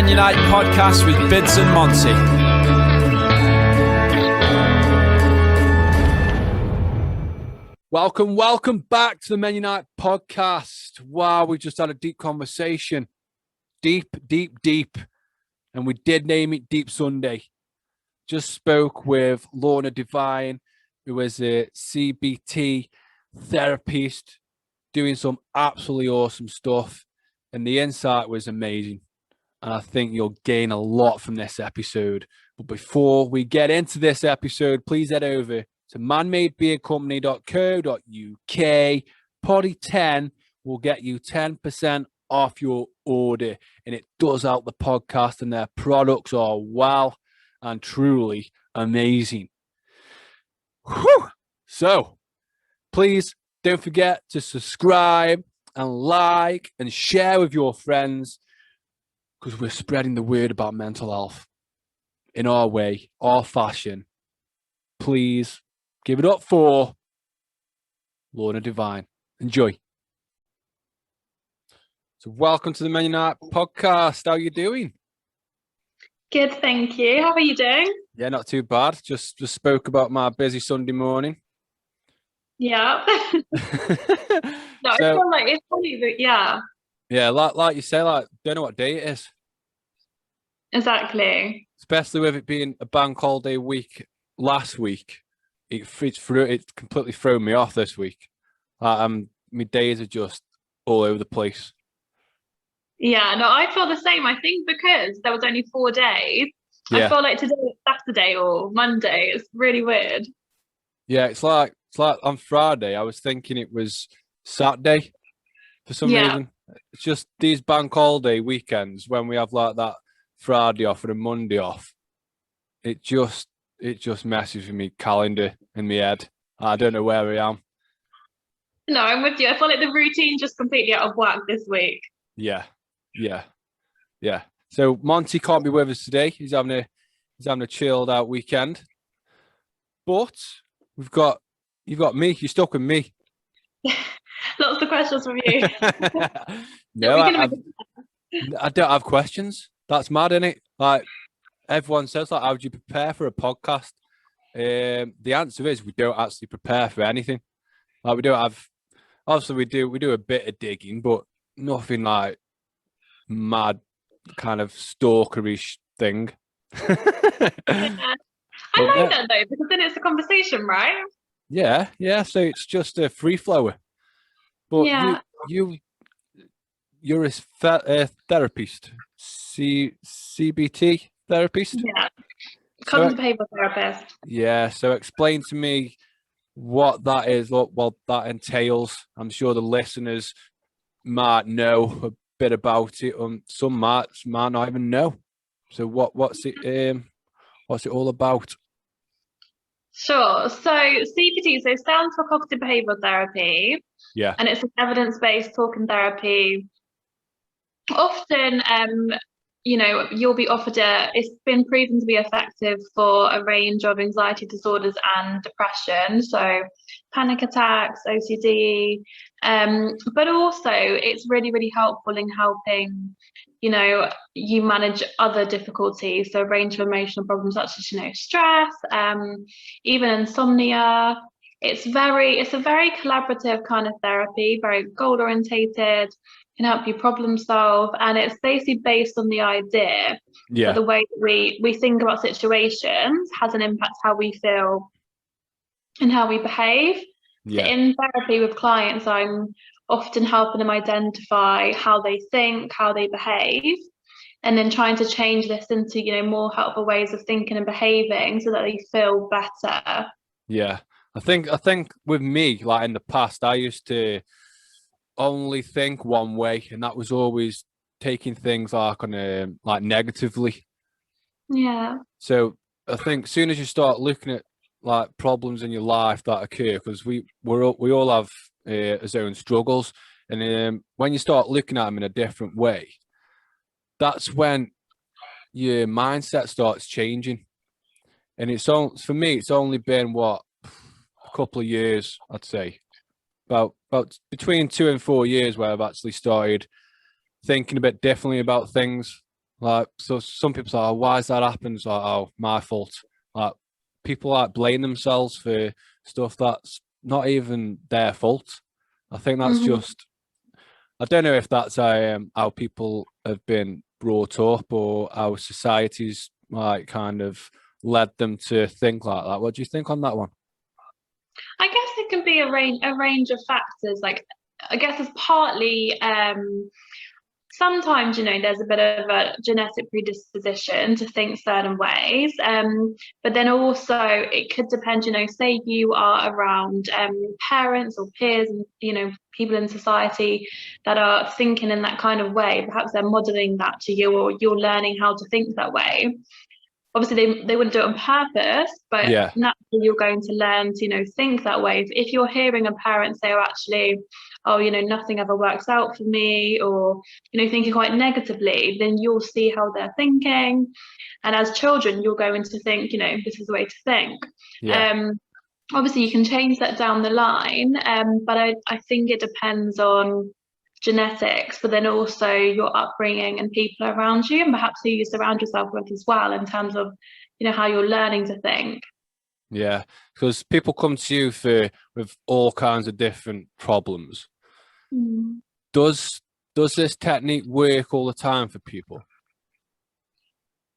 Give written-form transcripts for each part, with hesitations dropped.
Men Unite podcast with Bids and Monty. Welcome back to the Men Unite podcast. Wow, we just had a deep conversation. Deep. And we did name it Deep Sunday. Just spoke with Lorna Devine, who is a CBT therapist, doing some absolutely awesome stuff. And the insight was amazing. And I think you'll gain a lot from this episode. But before we get into this episode, please head over to manmadebeercompany.co.uk. Pody 10 will get you 10% off your order. And it does help the podcast, and their products are well and truly amazing. Whew. So please don't forget to subscribe and like and share with your friends, because we're spreading the word about mental health in our way, our fashion. Please give it up for Lorna Devine. Enjoy. So welcome to the Men Unite podcast. How are you doing? Good, thank you. How are you doing? Yeah, not too bad. Just spoke about my busy Sunday morning. Yeah. No, I feel like it's funny that, yeah. Yeah, like you say, like, don't know what day it is. Exactly. Especially with it being a bank holiday week last week. It's completely thrown me off this week. My days are just all over the place. Yeah, no, I feel the same. I think because there was only 4 days, I feel like today is Saturday or Monday. It's really weird. Yeah, it's like on Friday, I was thinking it was Saturday for some reason. It's just these bank holiday weekends when we have like that Friday off and a Monday off. It just messes with me calendar in my head. I don't know where I am. No, I'm with you. I feel like the routine just completely out of whack this week. Yeah. So Monty can't be with us today. He's having a chilled out weekend. But you've got me. You're stuck with me. Lots of questions from you. No, I don't have questions. That's mad, isn't it? Like everyone says, like, how do you prepare for a podcast? The answer is we don't actually prepare for anything. Like we don't have. Obviously, we do a bit of digging, but nothing like mad kind of stalkerish thing. I like that though, because then it's a conversation, right? Yeah. So it's just a free flower. But you're a therapist, CBT therapist. Yeah, cognitive behavioral therapist. Yeah. So explain to me what that is, what that entails. I'm sure the listeners might know a bit about it, some might not even know. So what's it all about? Sure. So CBT stands for cognitive behavioral therapy. Yeah. And it's an evidence-based talking therapy. Often, you'll be offered it's been proven to be effective for a range of anxiety disorders and depression. So panic attacks, OCD, but also it's really, really helpful in helping, you manage other difficulties. So a range of emotional problems such as, stress, even insomnia. It's a very collaborative kind of therapy, very goal orientated, can help you problem solve, and it's basically based on the idea that the way we think about situations has an impact how we feel and how we behave. So in therapy with clients, I'm often helping them identify how they think, how they behave, and then trying to change this into more helpful ways of thinking and behaving so that they feel better. Yeah. I think with me, like in the past, I used to only think one way, and that was always taking things like negatively. Yeah. So I think as soon as you start looking at like problems in your life that occur, because we all have our own struggles, and when you start looking at them in a different way, that's when your mindset starts changing. And for me, it's only been a couple of years, I'd say, about between 2 and 4 years, where I've actually started thinking a bit differently about things. Like, so some people say, oh, why has that happened? It's like, oh, my fault. Like, people like blame themselves for stuff that's not even their fault. I think that's Mhm. just, I don't know if that's how people have been brought up or how society's like kind of led them to think like that. What do you think on that one? I guess it can be a range of factors. Like, I guess it's partly sometimes, there's a bit of a genetic predisposition to think certain ways. But then also it could depend, say you are around parents or peers and, people in society that are thinking in that kind of way. Perhaps they're modeling that to you, or you're learning how to think that way. Obviously they wouldn't do it on purpose, but Yeah, naturally you're going to learn to think that way. If you're hearing a parent say, oh, actually, oh, nothing ever works out for me, or thinking quite negatively, then you'll see how they're thinking, and as children you're going to think, this is the way to think. yeah, um Obviously you can change that down the line, but I think it depends on genetics, but then also your upbringing and people around you, and perhaps who you surround yourself with as well, in terms of, how you're learning to think. yeah. Because people come to you for with all kinds of different problems. Mm. Does this technique work all the time for people?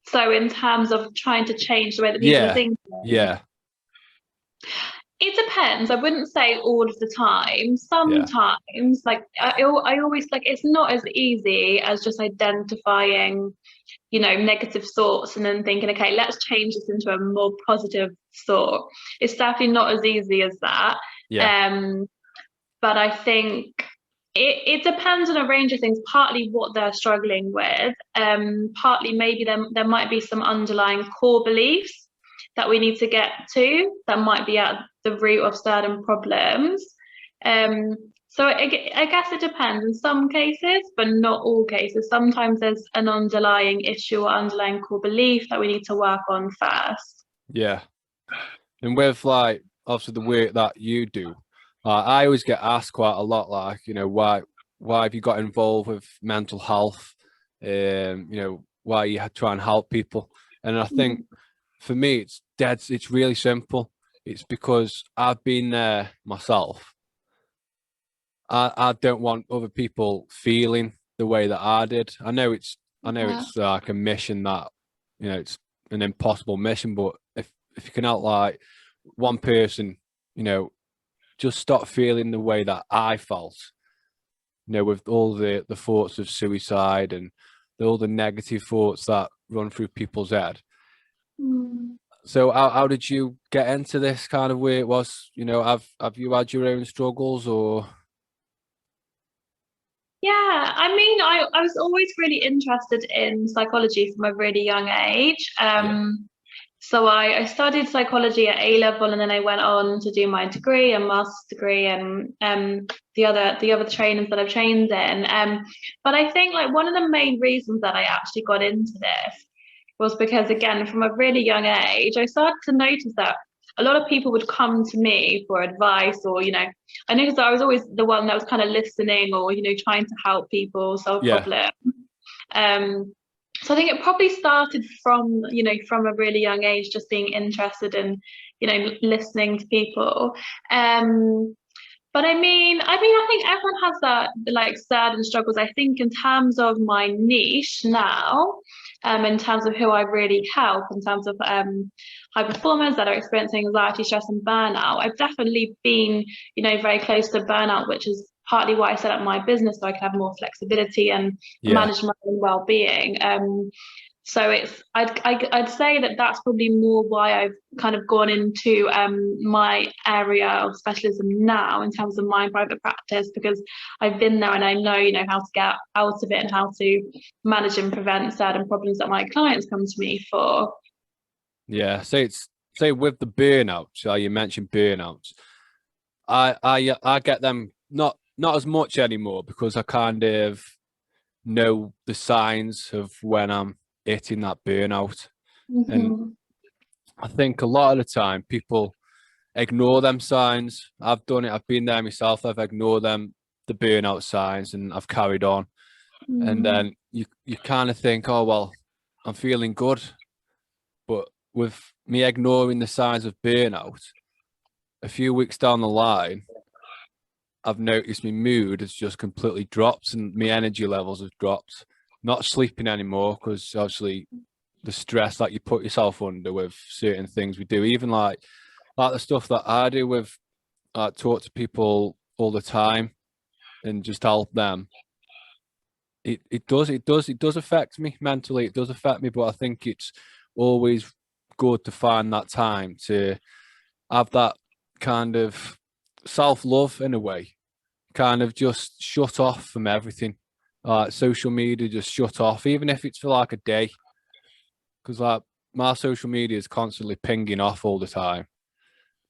So in terms of trying to change the way that people are Yeah, thinking, yeah, it depends. I wouldn't say all of the time. yeah, Sometimes, like I always like, it's not as easy as just identifying, negative thoughts and then thinking, okay, let's change this into a more positive thought. It's definitely not as easy as that. yeah, Um, but I think it depends on a range of things, partly what they're struggling with, partly maybe there might be some underlying core beliefs that we need to get to that might be at the root of certain problems. Um, so I guess it depends in some cases, but not all cases. Sometimes there's an underlying issue or underlying core belief that we need to work on first. yeah. And with like obviously the work that you do, I always get asked quite a lot, like, why have you got involved with mental health? Why you try and help people? And I think for me, it's really simple. It's because I've been there myself. I don't want other people feeling the way that I did. I know Yeah. it's like a mission that, it's an impossible mission, but if you can help like one person, just stop feeling the way that I felt, with all the thoughts of suicide and all the negative thoughts that run through people's head. Mm. So how did you get into this kind of way? It was, have you had your own struggles or Yeah, I mean, I was always really interested in psychology from a really young age. yeah, So I studied psychology at A level, and then I went on to do my degree and master's degree, and the other trainings that I've trained in. But I think like one of the main reasons that I actually got into this was because, again, from a really young age, I started to notice that a lot of people would come to me for advice, or, I noticed that I was always the one that was kind of listening, or, trying to help people solve yeah, problems. Um, so I think it probably started from a really young age, just being interested in, listening to people. But I think everyone has that, like, certain struggles. I think in terms of my niche now, in terms of who I really help, in terms of high performers that are experiencing anxiety, stress, and burnout, I've definitely been, very close to burnout, which is partly why I set up my business, so I can have more flexibility and yeah. manage my own well-being. So I'd say that that's probably more why I've kind of gone into my area of specialism now, in terms of my private practice, because I've been there and I know, how to get out of it and how to manage and prevent certain problems that my clients come to me for. Yeah, say with the burnouts, so you mentioned burnouts. I get them not as much anymore because I kind of know the signs of when I'm hitting that burnout. And Mm-hmm. I think a lot of the time people ignore them signs. I've done it, I've been there myself, I've ignored them, the burnout signs, and I've carried on. And then you kind of think, oh, well, I'm feeling good. But with me ignoring the signs of burnout, a few weeks down the line, I've noticed my mood has just completely dropped and my energy levels have dropped. Not sleeping anymore because obviously the stress that you put yourself under with certain things we do, even like the stuff that I do with talk to people all the time and just help them. It does affect me mentally. It does affect me, but I think it's always good to find that time to have that kind of self-love in a way, kind of just shut off from everything. Social media, just shut off, even if it's for like a day, because like my social media is constantly pinging off all the time.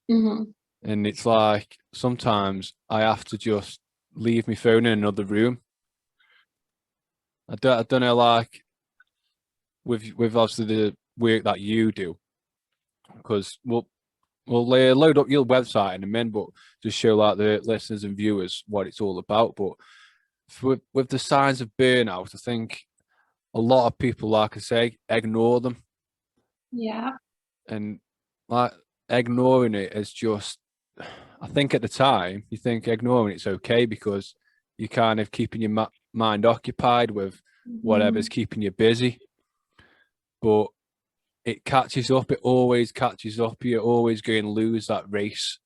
And it's like sometimes I have to just leave my phone in another room. I don't know, like with obviously the work that you do, because we'll load up your website in a minute, but just show like the listeners and viewers what it's all about. But with the signs of burnout, I think a lot of people, like I say, ignore them. Yeah. And like ignoring it is just, I think at the time you think ignoring it's okay because you're kind of keeping your mind occupied with whatever's keeping you busy. But it catches up. It always catches up. You're always going to lose that race.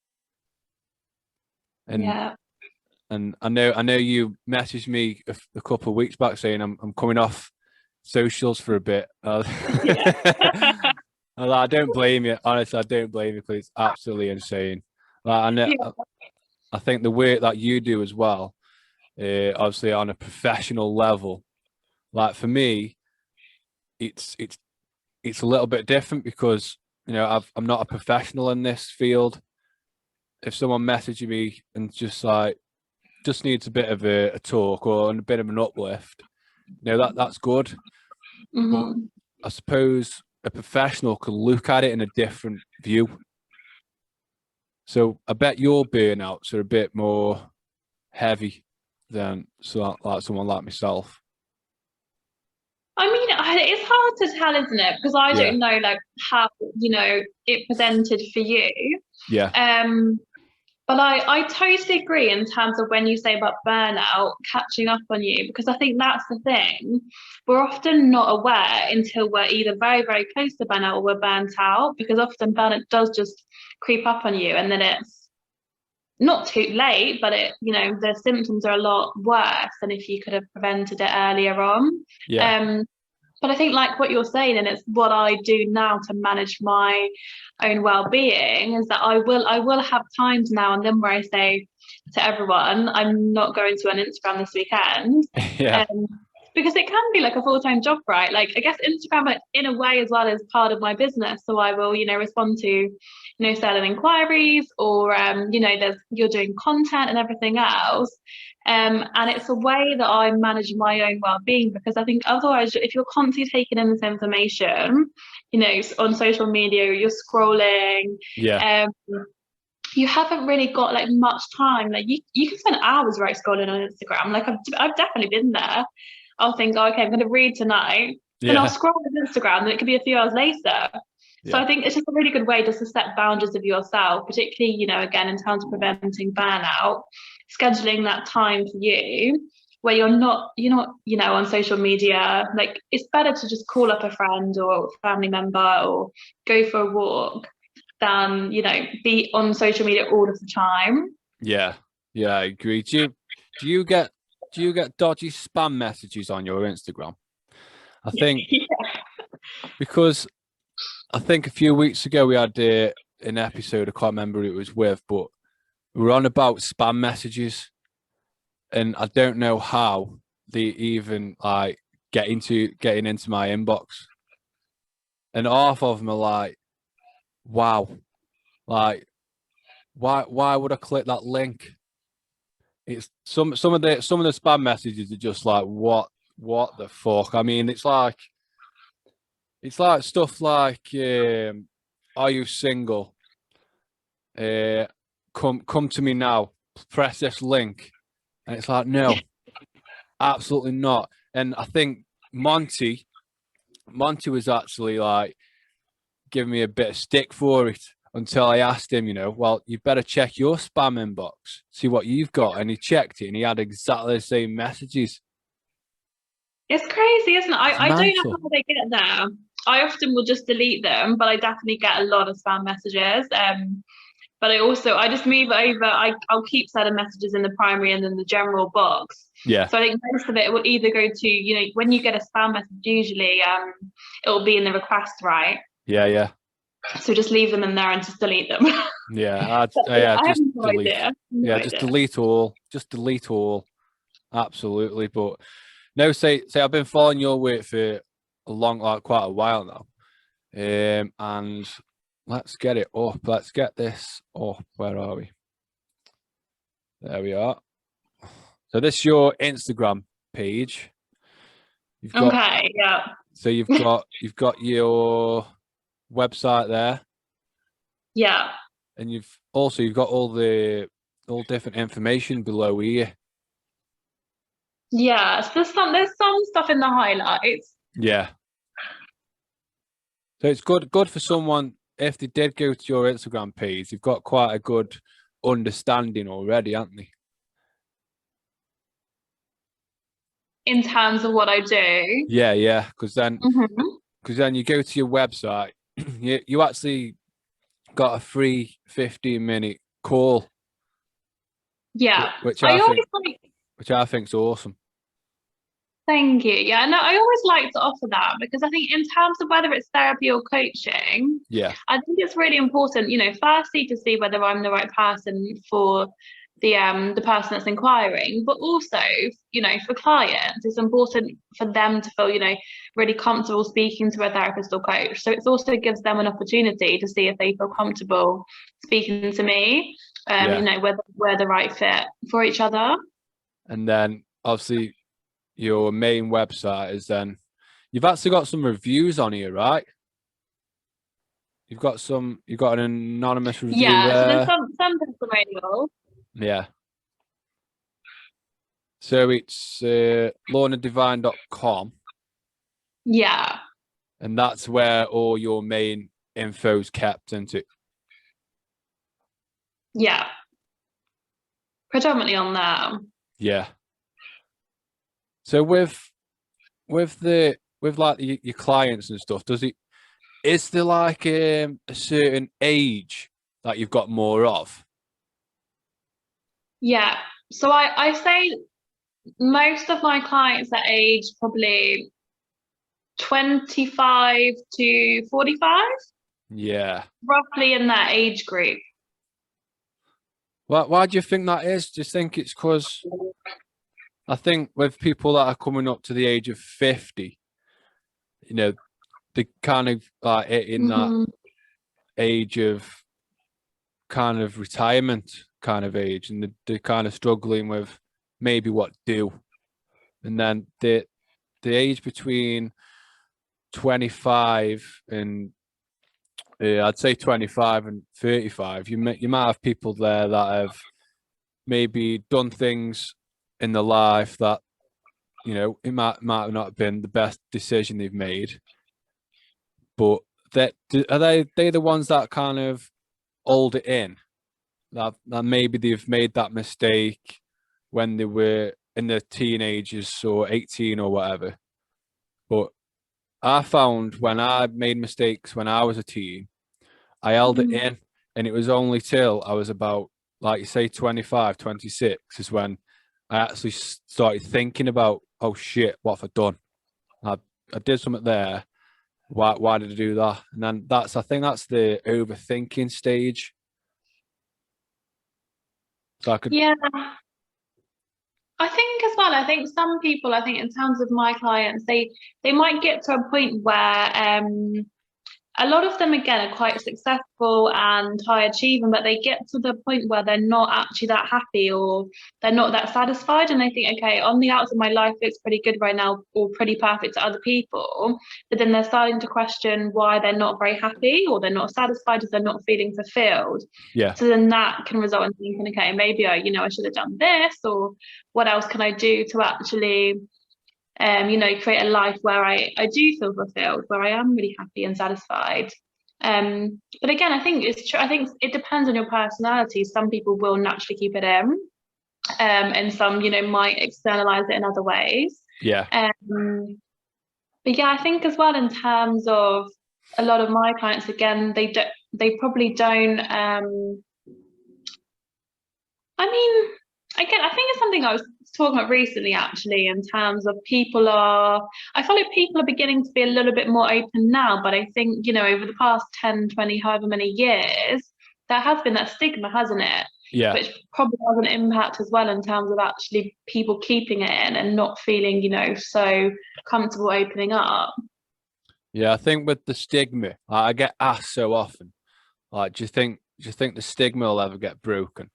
And Yeah. and I know you messaged me a couple of weeks back saying I'm coming off socials for a bit. I don't blame you. Honestly, I don't blame you because it's absolutely insane. Like, I know, I think the work that you do as well, obviously on a professional level, like for me, it's a little bit different because I'm not a professional in this field. If someone messages me and just needs a bit of a talk or a bit of an uplift, that's good. But I suppose a professional can look at it in a different view. So I bet your burnouts are a bit more heavy than like someone like myself. I mean, it's hard to tell, isn't it? Because I don't know, like, how, it presented for you. Yeah. But I totally agree in terms of when you say about burnout catching up on you, because I think that's the thing. We're often not aware until we're either very, very close to burnout or we're burnt out, because often burnout does just creep up on you and then it's not too late, but the symptoms are a lot worse than if you could have prevented it earlier on. Yeah. But I think like what you're saying, and it's what I do now to manage my own well-being, is that I will have times now and then where I say to everyone, I'm not going to an Instagram this weekend. Yeah. Because it can be like a full-time job, right? Like I guess Instagram in a way as well is part of my business. So I will, respond to, certain inquiries or, you're doing content and everything else. And it's a way that I manage my own well-being, because I think otherwise, if you're constantly taking in this information, on social media, you're scrolling, Yeah. you haven't really got like much time. Like you can spend hours right scrolling on Instagram. Like I've definitely been there. I'll think, oh, okay, I'm going to read tonight. Then I'll scroll on Instagram, and it could be a few hours later. So I think it's just a really good way just to set boundaries of yourself, particularly, again, in terms of preventing burnout, scheduling that time for you where you're not, on social media. Like it's better to just call up a friend or a family member or go for a walk than, be on social media all of the time. Yeah. Yeah, I agree. Do you get dodgy spam messages on your Instagram? I think because I think a few weeks ago we had an episode, I can't remember who it was with, but we were on about spam messages, and I don't know how they even like getting into my inbox. And half of them are like, wow, like why would I click that link? It's some of the spam messages are just like what the fuck? I mean, it's like stuff like are you single? Come to me now. Press this link. And it's like, no, absolutely not. And I think Monty was actually like giving me a bit of stick for it until I asked him, well, you better check your spam inbox, see what you've got. And he checked it and he had exactly the same messages. It's crazy, isn't it? I don't know Mental. how they get there. I often will just delete them, but I definitely get a lot of spam messages. But I just move over. I'll keep certain messages in the primary and then the general box. Yeah. So I think most of it will either go to, when you get a spam message, usually it will be in the request, right? Yeah. So just leave them in there and just delete them. Yeah. I just have no delete. idea. Just delete all. Just delete all. Absolutely. But no, say I've been following your work for quite a while now. And let's get it up. Let's get this up. Where are we? There we are. So this is your Instagram page. Okay, yeah. So you've got your website there. Yeah. And you've got all different information below here. Yeah. So there's some stuff in the highlights. Yeah. So it's good for someone if they did go to your Instagram page, you've got quite a good understanding already, haven't they? In terms of what I do. Yeah. Because then you go to your website, you actually got a free 15-minute call. Yeah. Which I think's awesome. Thank you. Yeah, no, I always like to offer that because I think in terms of whether it's therapy or coaching, yeah, I think it's really important, firstly to see whether I'm the right person for the person that's inquiring, but also, for clients, it's important for them to feel, really comfortable speaking to a therapist or coach. So it also gives them an opportunity to see if they feel comfortable speaking to me, whether we're the right fit for each other. And then obviously your main website is then you've actually got some reviews on here, right? You've got an anonymous review there. So there's some testimonials. Yeah. So it's lornadevine.com. Yeah. And that's where all your main info's kept, isn't it? Yeah. Predominantly on that. Yeah. So with your clients and stuff, is there like a certain age that you've got more of? Yeah. So I say most of my clients are aged probably 25 to 45. Yeah. Roughly in that age group. Why do you think that is? Do you think it's because I think with people that are coming up to the age of 50, they kind of like in that age of kind of retirement kind of age, and they're kind of struggling with maybe what to do. And then the age between 25 and I'd say 25 and 35, you might have people there that have maybe done things in their life that it might not have been the best decision they've made, but are they the ones that kind of hold it in, that maybe they've made that mistake when they were in their teenagers or 18 or whatever. But I found when I made mistakes when I was a teen, I held it in, and it was only till I was about, like you say, 25, 26 is when I actually started thinking about, oh shit, what have I done? I did something there. Why did I do that? And then I think that's the overthinking stage. So Yeah. I think as well, I think some people, in terms of my clients, they might get to a point where a lot of them, again, are quite successful and high achieving, but they get to the point where they're not actually that happy or they're not that satisfied. And they think, okay, on the outside, my life looks pretty good right now or pretty perfect to other people. But then they're starting to question why they're not very happy or they're not satisfied, if they're not feeling fulfilled. Yeah. So then that can result in thinking, okay, maybe I should have done this, or what else can I do to actually you know, create a life where I do feel fulfilled, where I am really happy and satisfied. But again, I think it's true. I think it depends on your personality. Some people will naturally keep it in, and some, you know, might externalize it in other ways. Yeah. But yeah, I think as well in terms of a lot of my clients, again, they probably don't. I mean, again, I think it's something I was talking about recently, actually, in terms of I feel like people are beginning to be a little bit more open now, but I think, you know, over the past 10, 20, however many years, there has been that stigma, hasn't it? Yeah. Which probably has an impact as well in terms of actually people keeping it in and not feeling, you know, so comfortable opening up. Yeah, I think with the stigma, I get asked so often, like, do you think the stigma will ever get broken?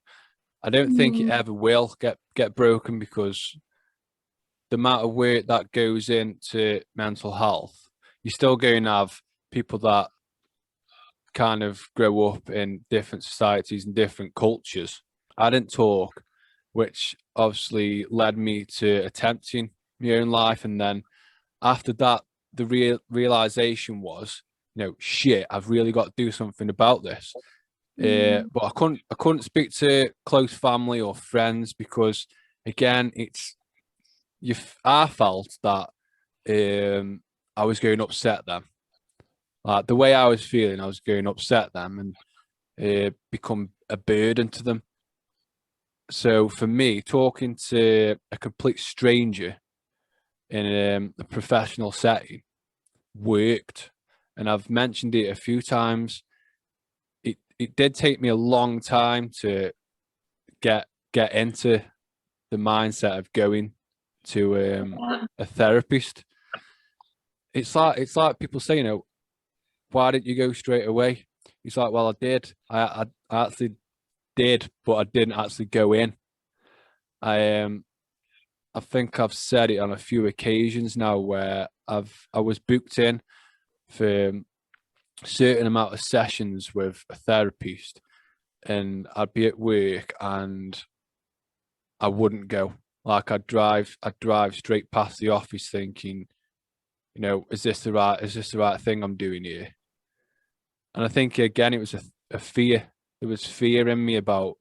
I don't think it ever will get broken, because the amount of work that goes into mental health, you're still going to have people that kind of grow up in different societies and different cultures. I didn't talk, which obviously led me to attempting my own life, and then after that, the realization was, you know, shit, I've really got to do something about this. But I couldn't speak to close family or friends, because again, I felt that I was going to upset them. Like the way I was feeling, I was going to upset them and become a burden to them. So for me, talking to a complete stranger in a professional setting worked, and I've mentioned it a few times. It did take me a long time to get into the mindset of going to a therapist. It's like people say, you know, why didn't you go straight away? It's like, well, I did. I actually did, but I didn't actually go in. I think I've said it on a few occasions now where I was booked in for a certain amount of sessions with a therapist, and I'd be at work and I wouldn't go. Like I'd drive straight past the office thinking, you know, is this the right thing I'm doing here? And I think again it was a fear. There was fear in me about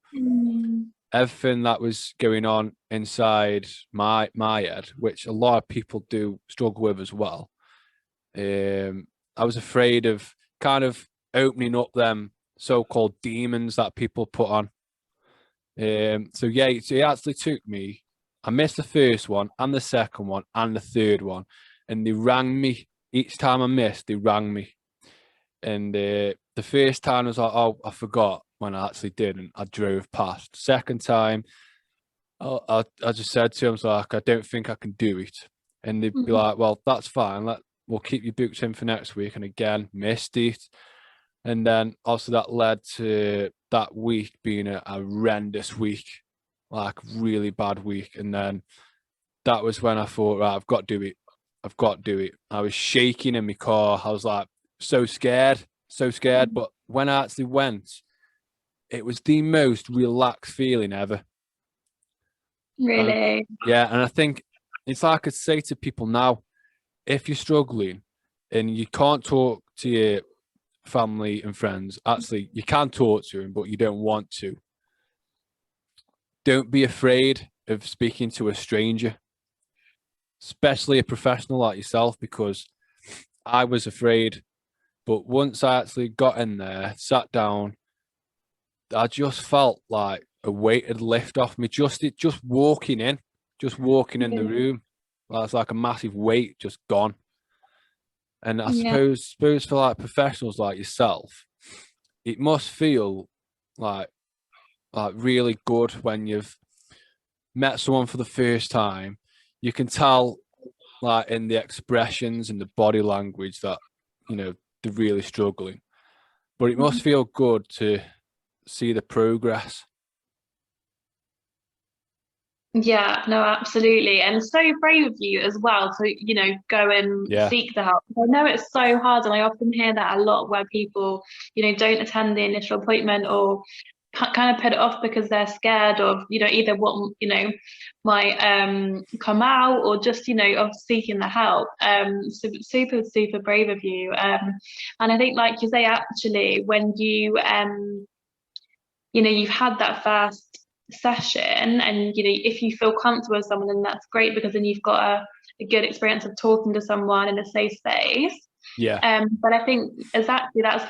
everything that was going on inside my head, which a lot of people do struggle with as well. I was afraid of kind of opening up them so-called demons that people put on. So yeah, it actually took me. I missed the first one and the second one and the third one, and they rang me each time I missed. They rang me, and the first time I was like, oh, I forgot when I actually did, and I drove past. Second time, I just said to him, like, I don't think I can do it, and they'd be like, well, that's fine. We'll keep you booked in for next week, and again missed it. And then also that led to that week being a horrendous week, like really bad week. And then that was when I thought, right, I've got to do it. I've got to do it. I was shaking in my car. I was like so scared. But when I actually went, it was the most relaxed feeling ever. Really? Yeah. And I think it's like I say to people now, if you're struggling and you can't talk to your family and friends, actually you can talk to them but you don't want to, don't be afraid of speaking to a stranger, especially a professional like yourself, because I was afraid, but once I actually got in there, sat down, I just felt like a weight had lifted off me, just walking in the room. Well, it's like a massive weight just gone. And I suppose for like professionals like yourself, it must feel like really good when you've met someone for the first time. You can tell, like in the expressions and the body language, that, you know, they're really struggling. But it must feel good to see the progress. Yeah, no, absolutely. And so brave of you as well to, you know, go and seek the help. I know it's so hard, and I often hear that a lot where people, you know, don't attend the initial appointment or kind of put it off because they're scared of, either what, might come out, or just, of seeking the help. Super, super brave of you. And I think, like you say, actually, when you, you've had that first session, and, if you feel comfortable with someone, then that's great, because then you've got a good experience of talking to someone in a safe space. Yeah. But I think exactly that's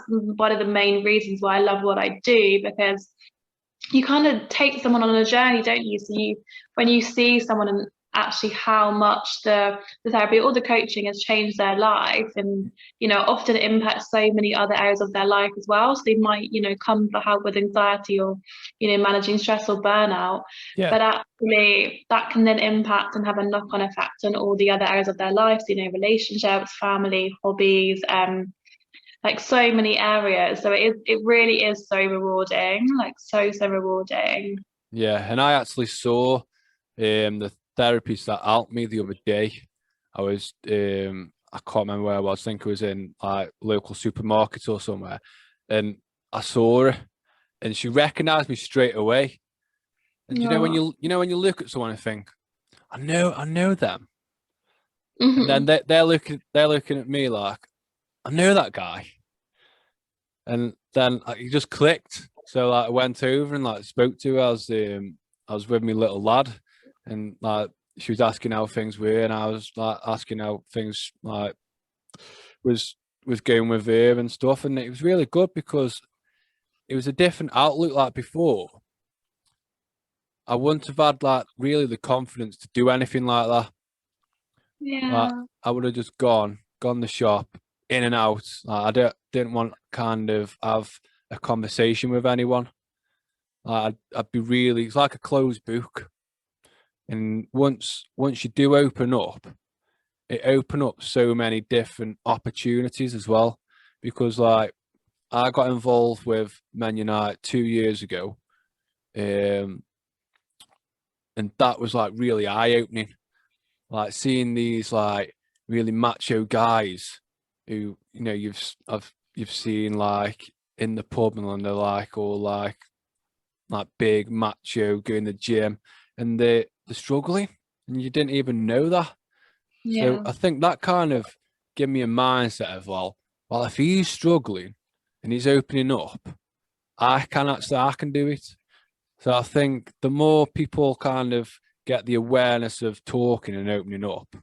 one of the main reasons why I love what I do, because you kind of take someone on a journey, don't you? So when you see someone and actually how much the therapy or the coaching has changed their life, and often it impacts so many other areas of their life as well. So they might come for help with anxiety, or managing stress or burnout, Yeah. but actually that can then impact and have a knock-on effect on all the other areas of their lives, relationships, family, hobbies, like so many areas. So it really is so rewarding, like so rewarding. Yeah. And I actually saw the therapist that helped me the other day. I was I can't remember where I was. I think it was in like local supermarket or somewhere, and I saw her, and she recognized me straight away. And when Yeah. when you look at someone and think, I know them, and Mm-hmm. then they're looking at me like, I know that guy, and then it just clicked. So like, I went over and like spoke to her. I was with my little lad, and like she was asking how things were, and I was like asking how things like was going with her and stuff. And it was really good because it was a different outlook. Like before, I wouldn't have had like really the confidence to do anything like that. Like Yeah. I would have just gone the shop, in and out. Like didn't want kind of have a conversation with anyone. Like I'd be really, it's like a closed book. And once you do open up, it open up so many different opportunities as well. Because like I got involved with Man United 2 years ago, and that was like really eye opening. Like seeing these like really macho guys who you've seen like in the pub, and they're like all like big macho, go in the gym, and they're struggling, and you didn't even know that. So Yeah. I think that kind of gave me a mindset of, well, if he's struggling and he's opening up, I can do it. So I think the more people kind of get the awareness of talking and opening up,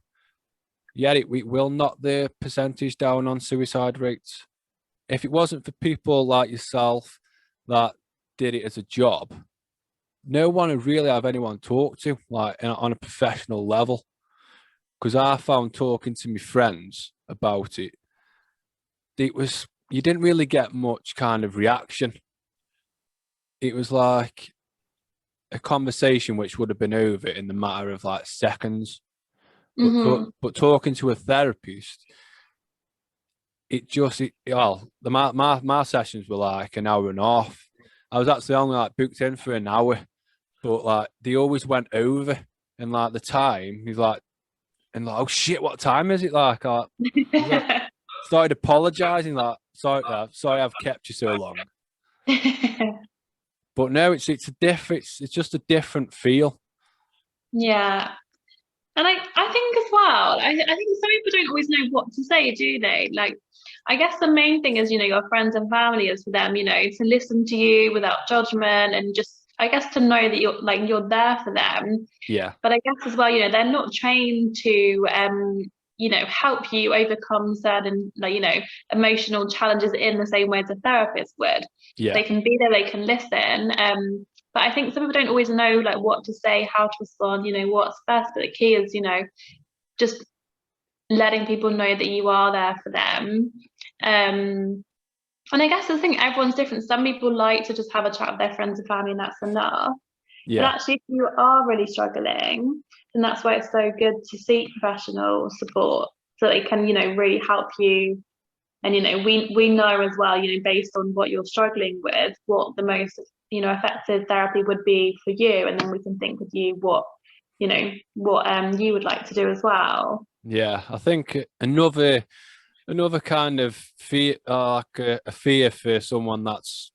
yeah, we will knock the percentage down on suicide rates. If it wasn't for people like yourself that did it as a job, no one would really have anyone to talk to, like on a professional level. Because I found talking to my friends about it, you didn't really get much kind of reaction. It was like a conversation which would have been over in the matter of like seconds. Mm-hmm. But talking to a therapist, my sessions were like an hour and a half. I was actually only like booked in for an hour, but like they always went over, and like the time he's like, and like, oh shit, what time is it? He's like started apologizing, like sorry I've kept you so long. But no, it's it's just a different feel. Yeah. And I think as well, I think some people don't always know what to say, do they? Like, I guess the main thing is, your friends and family is for them, to listen to you without judgment, and just, I guess, to know that you're there for them. Yeah. But I guess as well, they're not trained to, help you overcome certain, like, emotional challenges in the same way as a therapist would. Yeah. They can be there, they can listen. But I think some people don't always know like what to say, how to respond, what's best. But the key is, just letting people know that you are there for them. And I guess the thing, everyone's different. Some people like to just have a chat with their friends and family, and that's enough. But Yeah. actually, if you are really struggling, then that's why it's so good to seek professional support, so they can, really help you. And, we know as well, based on what you're struggling with, what the most, effective therapy would be for you. And then we can think with you what you would like to do as well. Yeah. I think another kind of fear, like a fear for someone that's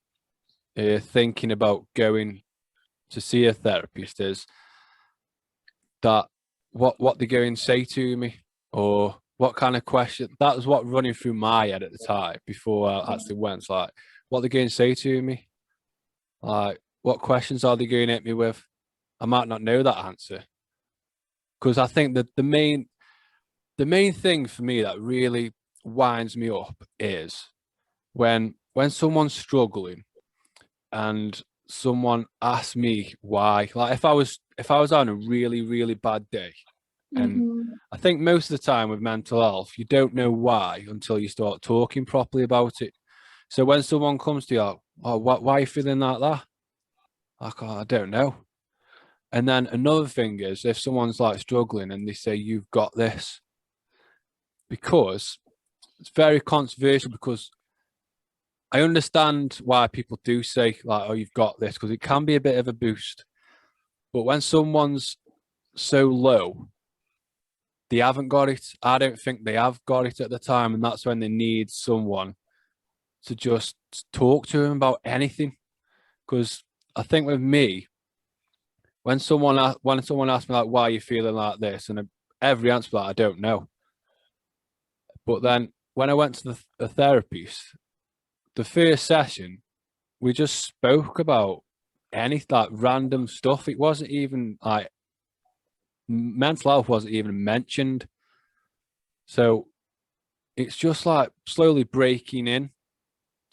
thinking about going to see a therapist is that what they go and say to me, or what kind of question. That was what running through my head at the time before I actually went. It's like, what they going to say to me, like what questions are they going to hit me with? I might not know that answer, because I think that the main thing for me that really winds me up is when someone's struggling and someone asks me why. Like if I was on a really bad day, and I think most of the time with mental health, you don't know why until you start talking properly about it. So when someone comes to you, oh, why are you feeling like that? Like, oh, I don't know. And then another thing is if someone's like struggling and they say, you've got this, because it's very controversial, because I understand why people do say like, oh, you've got this, because it can be a bit of a boost. But when someone's so low, they haven't got it. I don't think they have got it at the time. And that's when they need someone to just talk to them about anything. Because I think with me, when someone asks me like, why are you feeling like this? And every answer like, I don't know. But then when I went to the therapist, the first session, we just spoke about any like random stuff. It wasn't even like mental health wasn't even mentioned. So it's just like slowly breaking in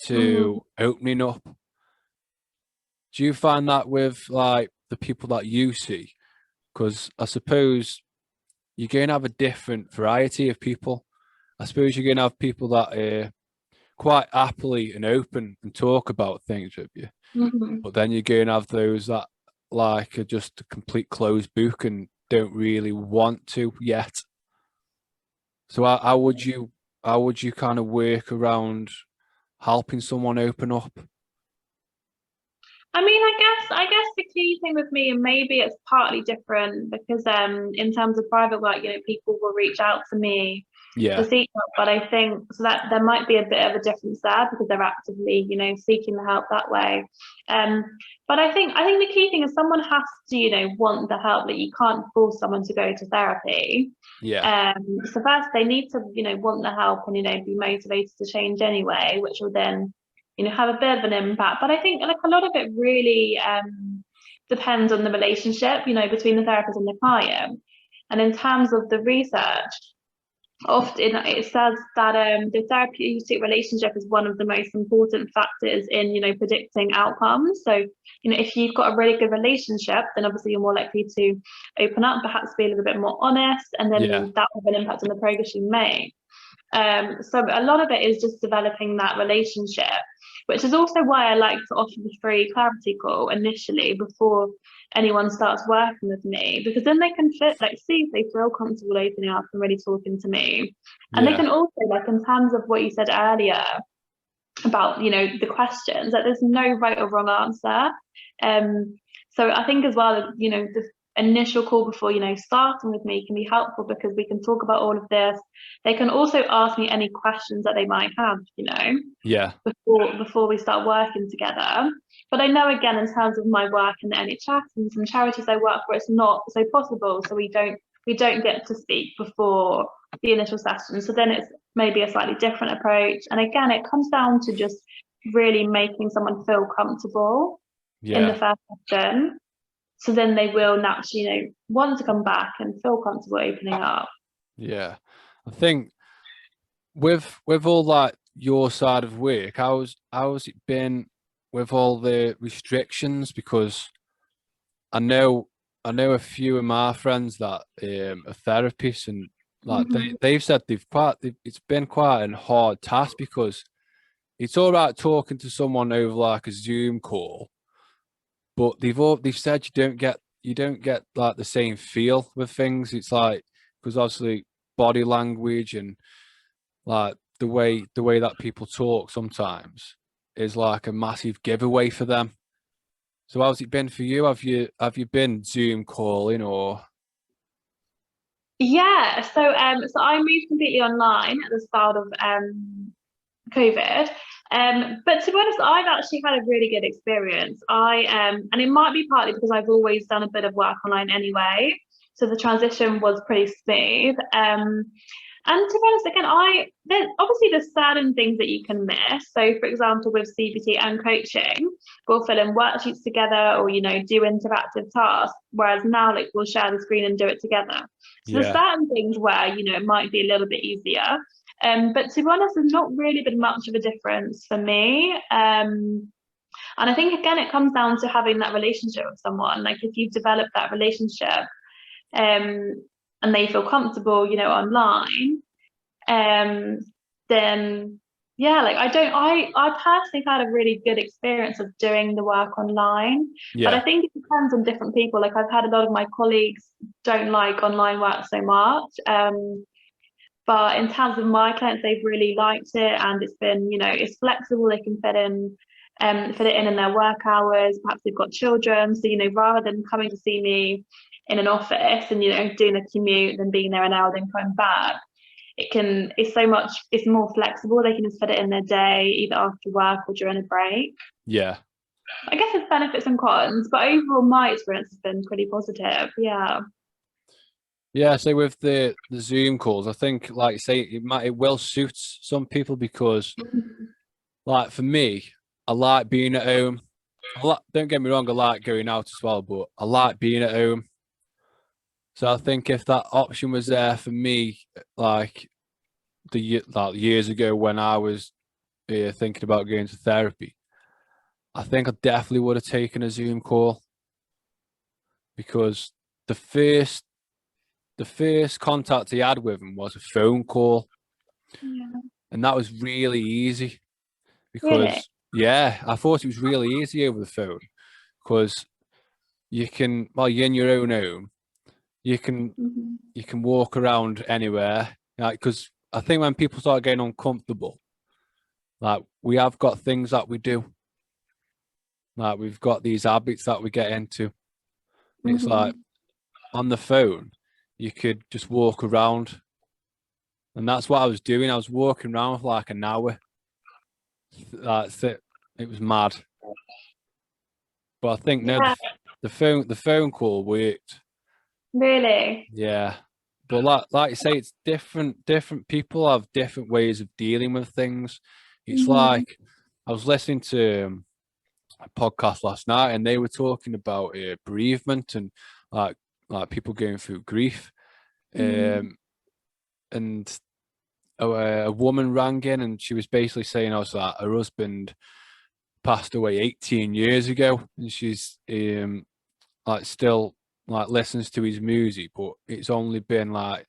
to opening up. Do you find that with like the people that you see? Because I suppose you're going to have a different variety of people. I suppose you're going to have people that are quite happily and open and talk about things with you. But then you're going to have those that like are just a complete closed book and don't really want to yet. So how would you kind of work around helping someone open up? I mean, I guess the key thing with me, and maybe it's partly different because in terms of private work, people will reach out to me to Yeah, seek help, but I think so that there might be a bit of a difference there because they're actively, seeking the help that way. Um, but I think the key thing is someone has to, want the help. That you can't force someone to go to therapy. yeah, So first they need to, want the help and, be motivated to change anyway, which will then, have a bit of an impact. But I think like a lot of it really depends on the relationship, between the therapist and the client. And in terms of the research, often it says that the therapeutic relationship is one of the most important factors in, predicting outcomes. So, if you've got a really good relationship, then obviously you're more likely to open up, perhaps be a little bit more honest, and then yeah, that will have an impact on the progress you make. So a lot of it is just developing that relationship, which is also why I like to offer the free clarity call initially before anyone starts working with me, because then they can see if they feel comfortable opening up and really talking to me. And they yeah, can also, like in terms of what you said earlier about, the questions, that there's no right or wrong answer. So I think as well, the initial call before, starting with me can be helpful because we can talk about all of this. They can also ask me any questions that they might have, yeah, before we start working together. But I know, again, in terms of my work in the NHS and some charities I work for, it's not so possible. So we don't get to speak before the initial session. So then it's maybe a slightly different approach. And again, it comes down to just really making someone feel comfortable in the yeah, first session. So then they will naturally, want to come back and feel comfortable opening up. yeah. I think with all that your side of work, how's it been with all the restrictions? Because I know a few of my friends that are therapists, and like they've said it's been quite a hard task, because it's all right talking to someone over like a Zoom call, but they've said you don't get like the same feel with things. It's like, because obviously body language and like the way that people talk sometimes is like a massive giveaway for them. So how's it been for you? Have you been Zoom calling or? Yeah, so I moved completely online at the start of COVID. But to be honest, I've actually had a really good experience. And it might be partly because I've always done a bit of work online anyway, so the transition was pretty smooth. And to be honest, again, there's certain things that you can miss. So, for example, with CBT and coaching, we'll fill in worksheets together, or do interactive tasks. Whereas now, like, we'll share the screen and do it together. So there's certain things where it might be a little bit easier. But to be honest, there's not really been much of a difference for me. And I think, again, it comes down to having that relationship with someone. Like, if you develop that relationship, and they feel comfortable, online, then yeah, like I personally had a really good experience of doing the work online. But I think it depends on different people. Like, I've had a lot of my colleagues don't like online work so much. But in terms of my clients, they've really liked it, and it's been, it's flexible. They can fit it in their work hours. Perhaps they've got children, so rather than coming to see me in an office and doing a commute, then being there an hour, then coming back, it's more flexible. They can just fit it in their day, either after work or during a break. Yeah. I guess there's benefits and cons, but overall my experience has been pretty positive. Yeah, so with the Zoom calls, I think, like you say, it will suit some people because, like, for me, I like being at home. Don't get me wrong, I like going out as well, but I like being at home. So I think if that option was there for me, like years ago when I was thinking about going to therapy, I think I definitely would have taken a Zoom call, because the first contact he had with him was a phone call, and that was really easy because I thought it was really easy over the phone, because you're in your own home, you can walk around anywhere, because I think when people start getting uncomfortable, like, we have got things that we do, like we've got these habits that we get into. It's like on the phone you could just walk around, and that's what I was doing. I was walking around for like an hour. That's it. It was mad. But I think no, the phone call worked. Really? Yeah. But like you say, it's different people have different ways of dealing with things. It's like, I was listening to a podcast last night, and they were talking about bereavement and like people going through grief. And a woman rang in, and she was basically saying, "I was like, her husband passed away 18 years ago, and she's like still like listens to his music, but it's only been like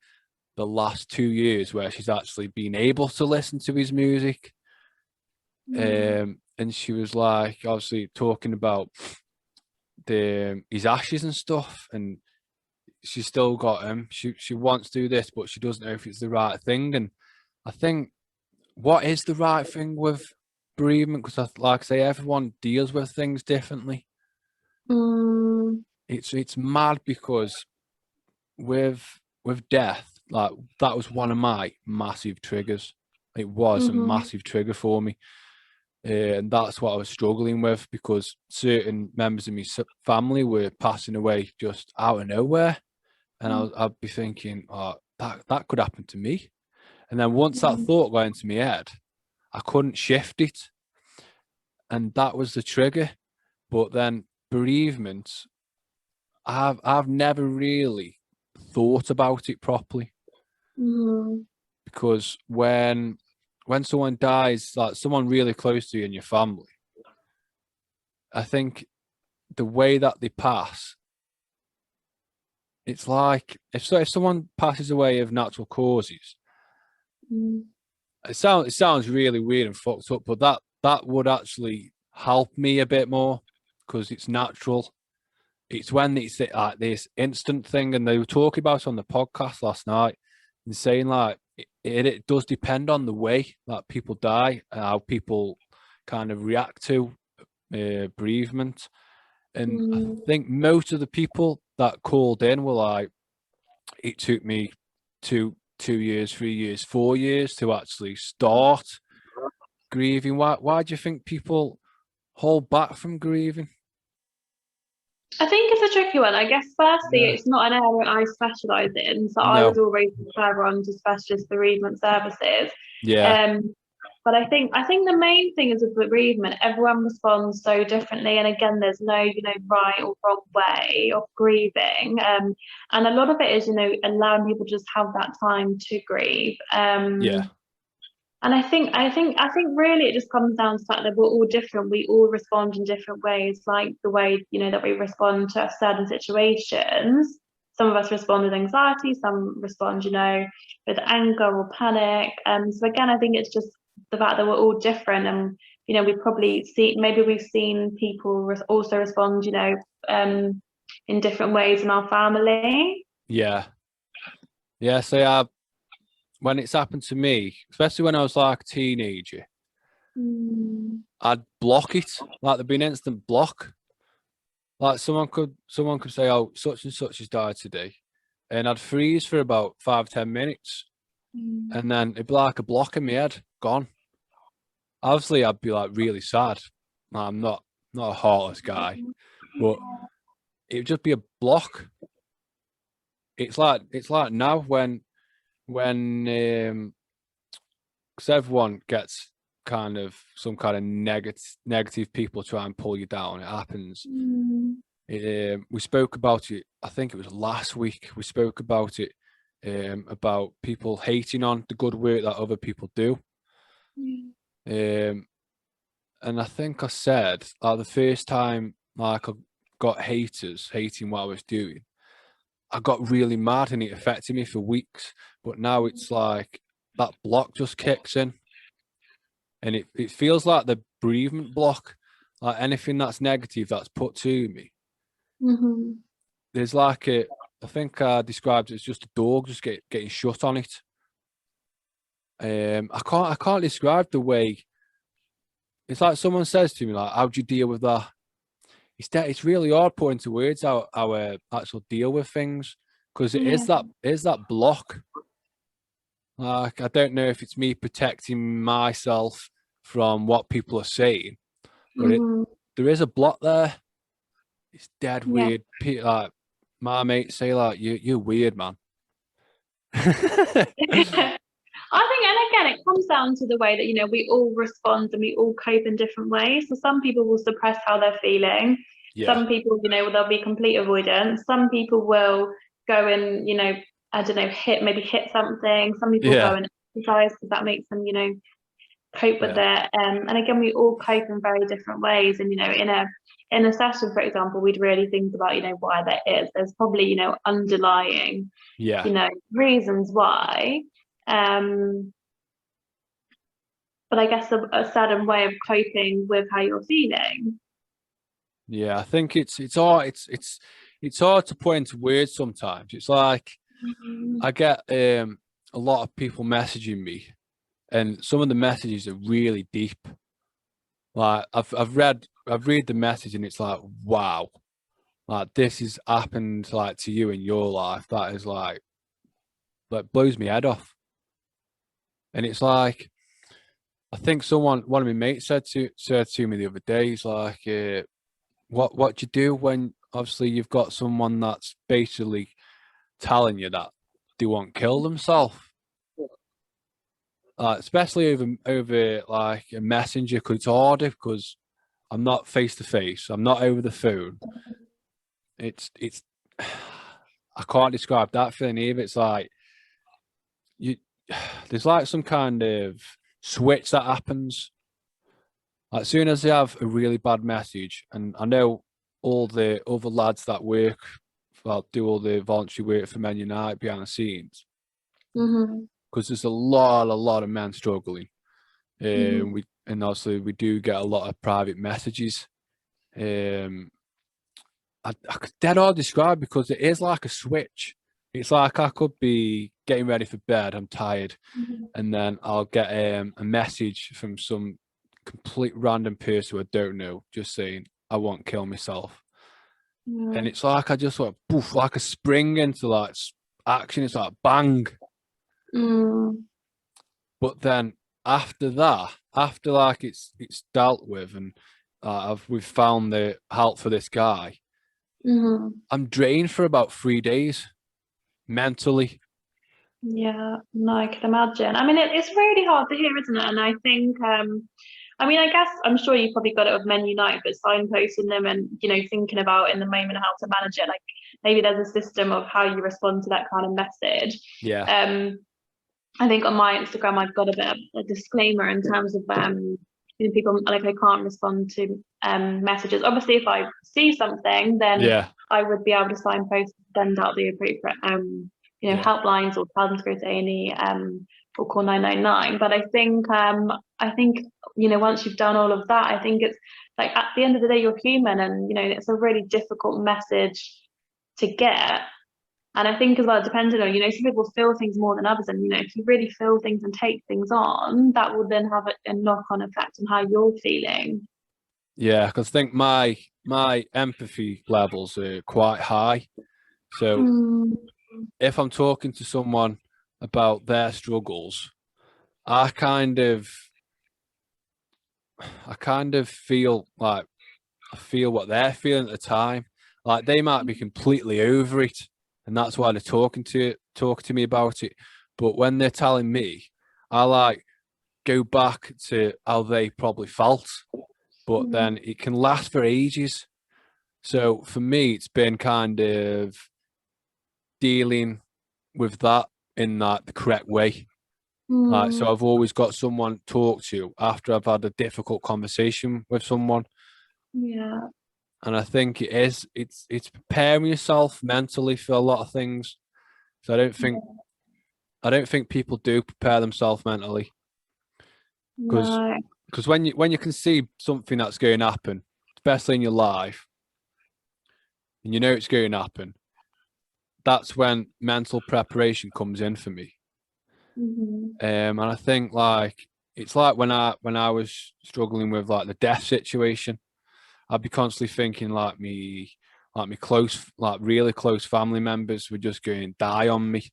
the last 2 years where she's actually been able to listen to his music." And she was like, obviously talking about his ashes and stuff, and she's still got him. She wants to do this, but she doesn't know if it's the right thing. And I think, what is the right thing with bereavement? Because, like I say, everyone deals with things differently. It's mad, because with death, like, that was one of my massive triggers. It was a massive trigger for me. And that's what I was struggling with, because certain members of my family were passing away just out of nowhere, and I'd be thinking, oh, that could happen to me. And then once that thought got into my head, I couldn't shift it, and that was the trigger. But then bereavement, I've never really thought about it properly, because when someone dies, like someone really close to you in your family, I think the way that they pass, it's like if someone passes away of natural causes, it sounds really weird and fucked up, but that would actually help me a bit more, because it's natural. It's when it's like this instant thing, and they were talking about it on the podcast last night, and saying like it does depend on the way that people die and how people kind of react to bereavement. And I think most of the people that called in were like, it took me 2 years, 3 years, 4 years to actually start grieving? Why do you think people hold back from grieving? I think it's a tricky one. I guess firstly, Yeah. it's not an area I specialise in, so I No. would always refer on to specialist bereavement services. Yeah. Um, but I think the main thing is with bereavement, everyone responds so differently, and again, there's no right or wrong way of grieving. And a lot of it is allowing people to just have that time to grieve. Yeah. And I think really it just comes down to the fact that we're all different. We all respond in different ways, like the way, that we respond to certain situations. Some of us respond with anxiety, some respond, with anger or panic. So again, I think it's just the fact that we're all different, and we probably maybe we've seen people also respond, in different ways in our family. Yeah. Yeah. So when it's happened to me, especially when I was like a teenager, Mm. I'd block it. Like there'd be an instant block. Like someone could say, "Oh, such and such has died today," and I'd freeze for about 5-10 minutes, and then it'd be like a block in my head, gone. Obviously, I'd be like really sad. Like, I'm not a heartless guy, but it'd just be a block. It's like now when 'cause everyone gets kind of some kind of negative people try and pull you down. It happens. Mm. We spoke about it. I think it was last week. We spoke about it about people hating on the good work that other people do. Um, and I think I said like the first time like I got haters hating what I was doing, I got really mad and it affected me for weeks. But now it's like that block just kicks in, and it feels like the bereavement block. Like anything that's negative that's put to me, Mm-hmm. there's like I think I described it as just a door just getting shut on it. I can't describe the way. It's like someone says to me like, "How do you deal with that?" It's really hard putting into words how I actually deal with things, because it Yeah. is that block. Like I don't know if it's me protecting myself from what people are saying, but Mm-hmm. there is a block there. It's dead Yeah. weird. Like my mates say, like you're weird, man. I think, and again, it comes down to the way that, we all respond and we all cope in different ways. So some people will suppress how they're feeling. Yeah, Some people, there'll be complete avoidance. Some people will go and, I don't know, maybe hit something. Some people go yeah, and exercise because that makes them, cope with yeah, it. And again, we all cope in very different ways. And, in a session, for example, we'd really think about, why that is. There's probably, underlying, yeah, reasons why. Um, but I guess a certain way of coping with how you're feeling. yeah. I think it's hard. It's hard to put into words sometimes. It's like I get a lot of people messaging me, and some of the messages are really deep. Like I've read the message, and it's like, wow, like this has happened like to you in your life. That is like blows me head off. And it's like I think one of my mates said to me the other day, he's like, what do you do when obviously you've got someone that's basically telling you that they won't kill themselves, especially over like a messenger, because it's harder because I'm not face to face, I'm not over the phone. It's I can't describe that feeling either. It's like you there's like some kind of switch that happens. Like, as soon as they have a really bad message, and I know all the other lads that work, well, do all the voluntary work for Men Unite behind the scenes, Mm-hmm. because there's a lot of men struggling. Mm-hmm. And obviously we do get a lot of private messages. Um, I could dead hard describe, because it is like a switch. It's like I could be getting ready for bed, I'm tired, and then I'll get a message from some complete random person who I don't know, just saying I won't kill myself. And it's like I just went poof, like a spring into like action. It's like bang. Mm-hmm. But then after that, after like it's dealt with and we've found the help for this guy, I'm drained for about 3 days mentally. Yeah, no, I can imagine. I mean, it's really hard to hear, isn't it? And I think, I mean, I guess I'm sure you probably got it with Men Unite, but signposting them and, you know, thinking about in the moment how to manage it. Like maybe there's a system of how you respond to that kind of message. Yeah. I think on my Instagram I've got a bit of a disclaimer in terms of you know, people like I can't respond to messages. Obviously, if I see something, then Yeah. I would be able to signpost, send out the appropriate you know, Yeah. helplines or tell them to go to A&E or call 999. But I think you know, once you've done all of that, I think it's like at the end of the day you're human, and you know it's a really difficult message to get. And I think as well, depending on, you know, some people feel things more than others. And, you know, if you really feel things and take things on, that will then have a knock-on effect on how you're feeling. Yeah, because I think my empathy levels are quite high. So if I'm talking to someone about their struggles, I kind of feel like I feel what they're feeling at the time. Like they might be completely over it, and that's why they're talking to me about it. But when they're telling me, I like go back to how they probably felt, but then it can last for ages. So for me, it's been kind of dealing with that in like the correct way. Like, so I've always got someone to talk to after I've had a difficult conversation with someone. Yeah. And I think it's preparing yourself mentally for a lot of things. So I don't think people do prepare themselves mentally No. because when you can see something that's going to happen, especially in your life, and you know it's going to happen, that's when mental preparation comes in for me. And I think like it's like when I was struggling with like the death situation, I'd be constantly thinking like me close, like really close family members were just going to die on me.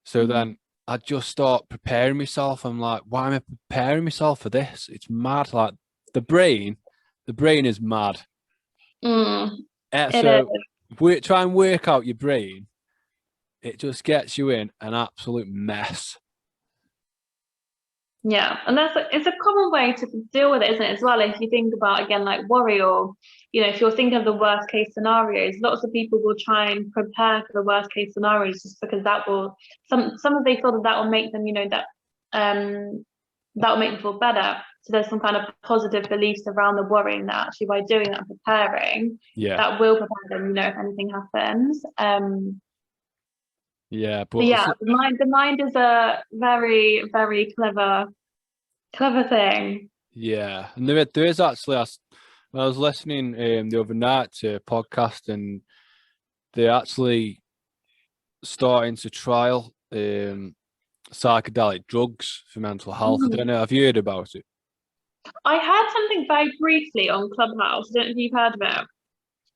So then I just start preparing myself. I'm like, why am I preparing myself for this? It's mad. Like the brain is mad. It is. So try and work out your brain. It just gets you in an absolute mess. Yeah, and it's a common way to deal with it, isn't it? As well, if you think about again, like worry, or you know, if you're thinking of the worst case scenarios, lots of people will try and prepare for the worst case scenarios just because that will some of they feel that will make them, you know, that will make them feel better. So there's some kind of positive beliefs around the worrying that actually by doing that and preparing, Yeah, that will prepare them, you know, if anything happens. yeah, But but yeah, the mind is a very, very clever thing. yeah, and there is actually when I was listening the other night to a podcast, and they're actually starting to trial psychedelic drugs for mental health. I don't know. Have you heard about it? I had something very briefly on Clubhouse. I don't know if you've heard of it.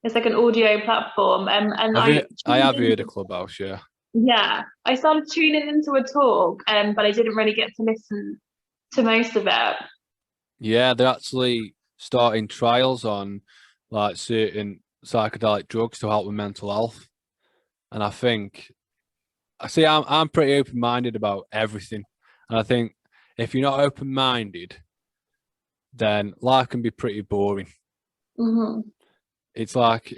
It's like an audio platform, and Have you? I I tuned have heard in. of Clubhouse. Yeah. Yeah, I started tuning into a talk, but I didn't really get to listen to most of it. Yeah, they're actually starting trials on like certain psychedelic drugs to help with mental health. And I think I see I'm pretty open minded about everything. And I think if you're not open minded, then life can be pretty boring. It's like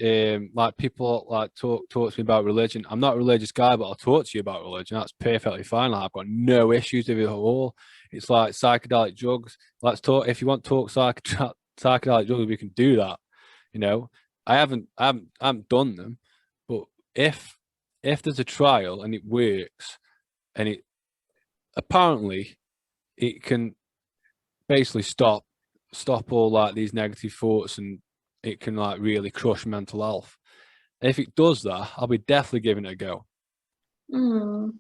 people like talk to me about religion. I'm not a religious guy, but I'll talk to you about religion. That's perfectly fine. Like, I've got no issues with it at all. It's like psychedelic drugs. Let's talk. If you want to talk psychedelic drugs, we can do that. You know, I haven't done them, but if there's a trial and it works, and it apparently it can basically stop all like these negative thoughts, and it can like really crush mental health. If it does that, I'll be definitely giving it a go. Mm.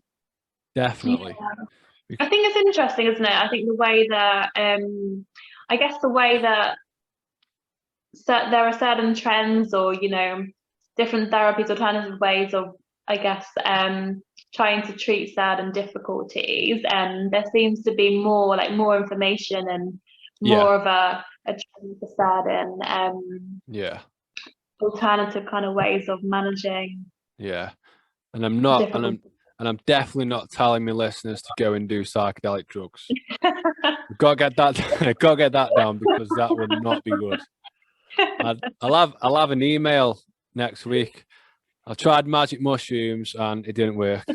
Definitely. Yeah. I think it's interesting, isn't it? I think the way that I guess the way that there are certain trends or, you know, different therapies, alternative ways of I guess, trying to treat certain difficulties, there seems to be more information and more of a trend for certain alternative kind of ways of managing. Yeah. And I'm definitely not telling my listeners to go and do psychedelic drugs. We've got to get that down, because that would not be good. I'll have an email next week. I tried magic mushrooms and it didn't work. A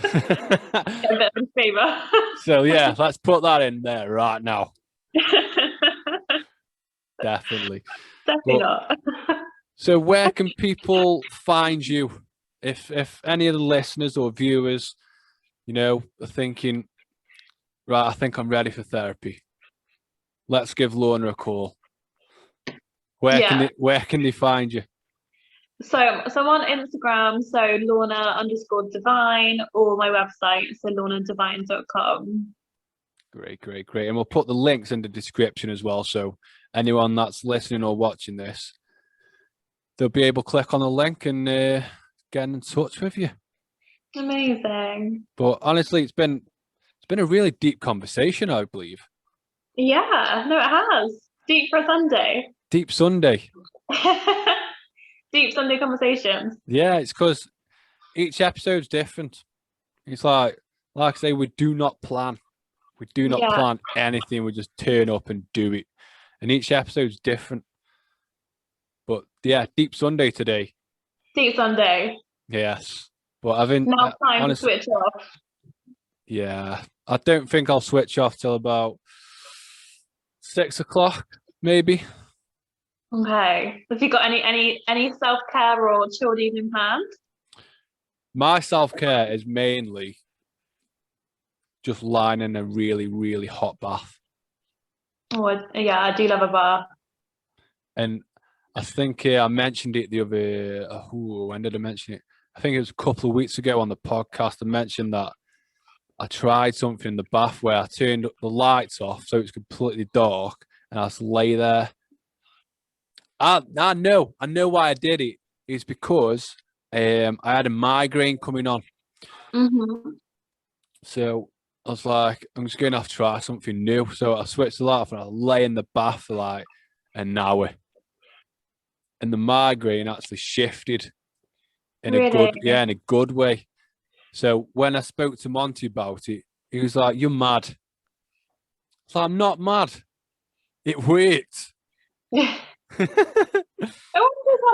bit of a favor. So yeah, let's put that in there right now. Definitely not. So where can people find you if any of the listeners or viewers, are thinking, right, I think I'm ready for therapy, let's give Lorna a call? Where can they find you? So I'm on Instagram, so Lorna_Devine, or my website, so lornadevine.com. Great. And we'll put the links in the description as well, so anyone that's listening or watching this, they'll be able to click on the link and get in touch with you. Amazing. But honestly, it's been a really deep conversation, I believe. Yeah, no, it has. Deep for a Sunday. Deep Sunday. Deep Sunday conversations. Yeah, it's because each episode's different. It's like I say, we do not plan. We do not plan anything. We just turn up and do it. And each episode's different. But yeah, Deep Sunday today. Deep Sunday. Yes. But I think now time to switch off. Yeah. I don't think I'll switch off till about 6 o'clock, maybe. Okay. Have you got any self-care or chilled evening plans? My self-care is mainly just lying in a really, really hot bath. Oh, yeah, I do love a bath. And I think I mentioned it the other, when did I mention it? I think it was a couple of weeks ago on the podcast. I mentioned that I tried something in the bath where I turned up the lights off so it's completely dark, and I just lay there. I know why I did it. It's because I had a migraine coming on. Mm-hmm. So I was like, I'm just going to have to try something new. So I switched the light off and I lay in the bath for like an hour. And the migraine actually shifted in a good way. So when I spoke to Monty about it, he was like, "You're mad." So I'm not mad. It worked.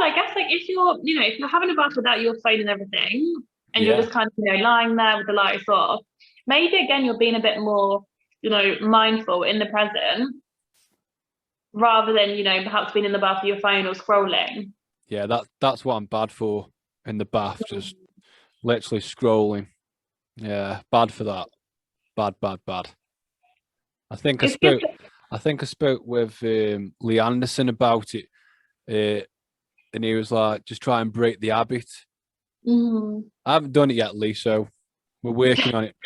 I guess if you're having a bath without your phone and everything, and you're just kind of lying there with the lights off, maybe again you're being a bit more mindful in the present, rather than perhaps being in the bath with your phone or scrolling. Yeah, that's what I'm bad for in the bath, just literally scrolling. Yeah, bad for that. Bad. I think I spoke with Lee Anderson about it, and he was like, just try and break the habit. Mm. I haven't done it yet, Lee, so we're working on it.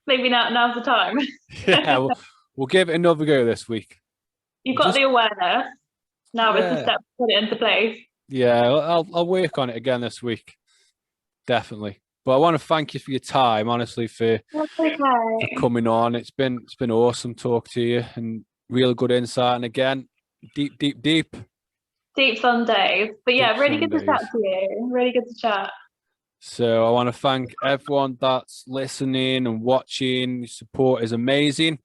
Maybe now's the time. Yeah, we'll give it another go this week. You've got the awareness. Now it's the step to put it into place. Yeah, I'll work on it again this week. Definitely. But I want to thank you for your time, honestly, for coming on. It's been awesome talking to you, and really good insight. And again, deep Sundays. But yeah, really good to chat to you. Really good to chat. So I want to thank everyone that's listening and watching. Your support is amazing.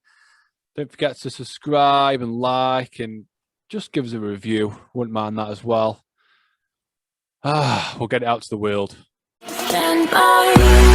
Don't forget to subscribe and like, and just give us a review. Wouldn't mind that as well. We'll get it out to the world. Stand by.